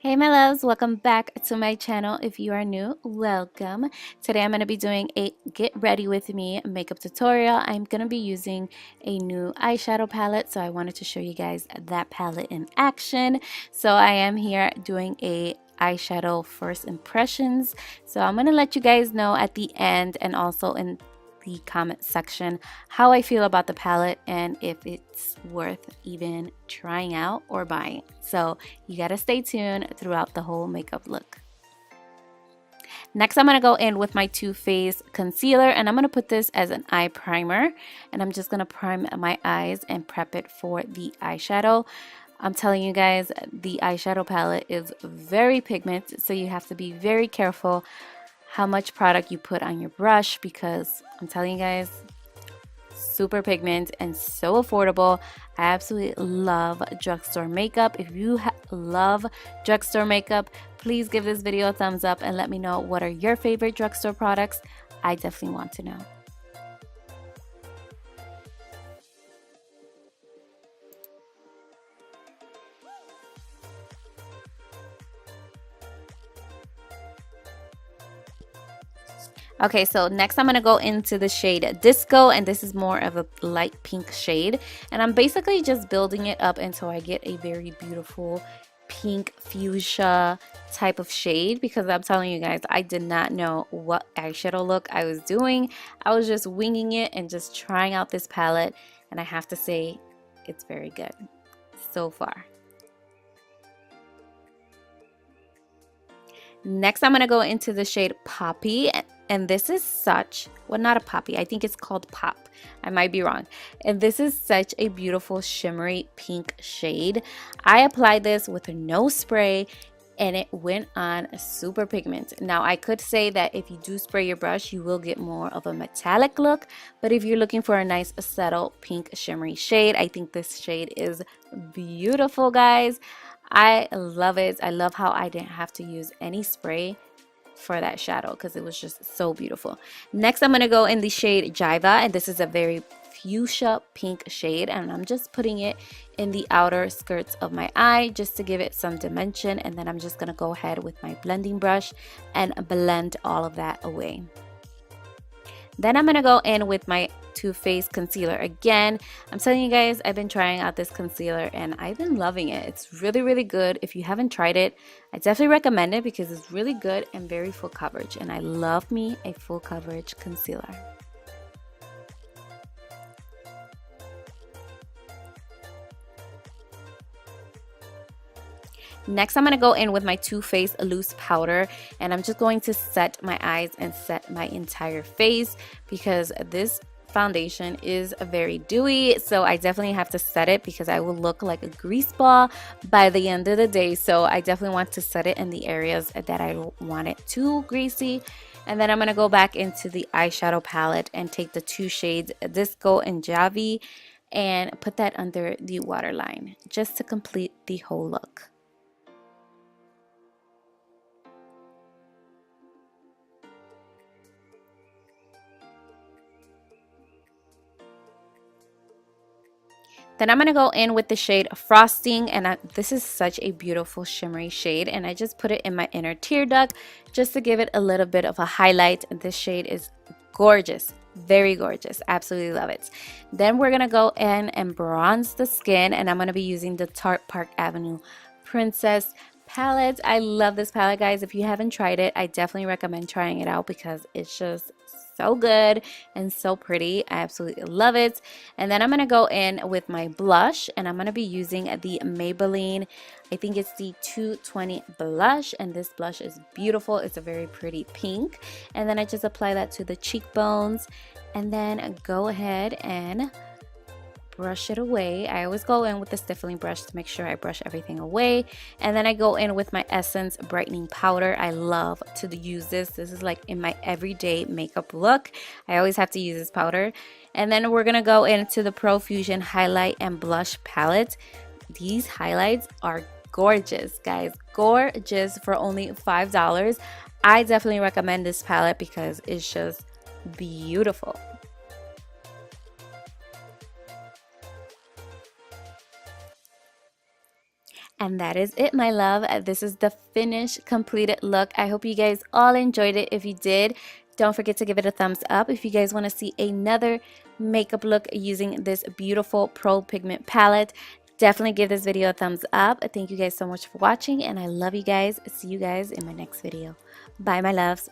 Hey my loves, welcome back to my channel. If you are new, welcome. Today I'm going to be doing a get ready with me makeup tutorial. I'm going to be using a new eyeshadow palette, so I wanted to show you guys that palette in action. So I am here doing a eyeshadow first impressions. So I'm going to let you guys know at the end and also in the comment section how I feel about the palette and if it's worth even trying out or buying. So you gotta stay tuned throughout the whole makeup look. Next, I'm gonna go in with my Too Faced concealer, and I'm gonna put this as an eye primer, and I'm just gonna prime my eyes and prep it for the eyeshadow. I'm telling you guys, the eyeshadow palette is very pigmented, so you have to be very careful how much product you put on your brush, because I'm telling you guys, super pigment and so affordable. I absolutely love drugstore makeup. If you love drugstore makeup, please give this video a thumbs up and let me know what are your favorite drugstore products. I definitely want to know. Okay, so next I'm going to go into the shade Disco, and this is more of a light pink shade. And I'm basically just building it up until I get a very beautiful pink fuchsia type of shade, because I'm telling you guys, I did not know what eyeshadow look I was doing. I was just winging it and just trying out this palette, and I have to say it's very good so far. Next, I'm going to go into the shade Poppy, and this is such, well, not a poppy, I think it's called Pop. I might be wrong. And this is such a beautiful shimmery pink shade. I applied this with no spray, and it went on super pigment. Now, I could say that if you do spray your brush, you will get more of a metallic look, but if you're looking for a nice subtle pink shimmery shade, I think this shade is beautiful, guys. I love it. I love how I didn't have to use any spray for that shadow because it was just so beautiful. Next, I'm going to go in the shade Jiva, and this is a very fuchsia pink shade, and I'm just putting it in the outer skirts of my eye just to give it some dimension, and then I'm just going to go ahead with my blending brush and blend all of that away. Then I'm going to go in with my Too Faced concealer again. I'm telling you guys, I've been trying out this concealer and I've been loving it. It's really, really good. If you haven't tried it, I definitely recommend it because it's really good and very full coverage. And I love me a full coverage concealer. Next, I'm going to go in with my Too Faced loose powder, and I'm just going to set my eyes and set my entire face because this foundation is very dewy, so I definitely have to set it because I will look like a grease ball by the end of the day. So I definitely want to set it in the areas that I don't want it too greasy. And then I'm going to go back into the eyeshadow palette and take the two shades Disco and Javi and put that under the waterline just to complete the whole look. Then I'm going to go in with the shade Frosting, and this is such a beautiful shimmery shade, and I just put it in my inner tear duct just to give it a little bit of a highlight. And this shade is gorgeous, very gorgeous, absolutely love it. Then we're going to go in and bronze the skin, and I'm going to be using the Tarte Park Avenue Princess palette. I love this palette, guys. If you haven't tried it, I definitely recommend trying it out because it's just so good and so pretty. I absolutely love it. And then I'm going to go in with my blush, and I'm going to be using the Maybelline, I think it's the 220 blush, and this blush is beautiful. It's a very pretty pink. And then I just apply that to the cheekbones and then go ahead and brush it away. I always go in with the stiffling brush to make sure I brush everything away. And then I go in with my Essence brightening powder. I love to use this. This is like in my everyday makeup look. I always have to use this powder. And then we're gonna go into the ProFusion highlight and blush palette. These highlights are gorgeous, guys. Gorgeous for only $5. I definitely recommend this palette because it's just beautiful. And that is it, my love. This is the finished, completed look. I hope you guys all enjoyed it. If you did, don't forget to give it a thumbs up. If you guys want to see another makeup look using this beautiful Pro Pigment palette, definitely give this video a thumbs up. Thank you guys so much for watching, and I love you guys. See you guys in my next video. Bye, my loves.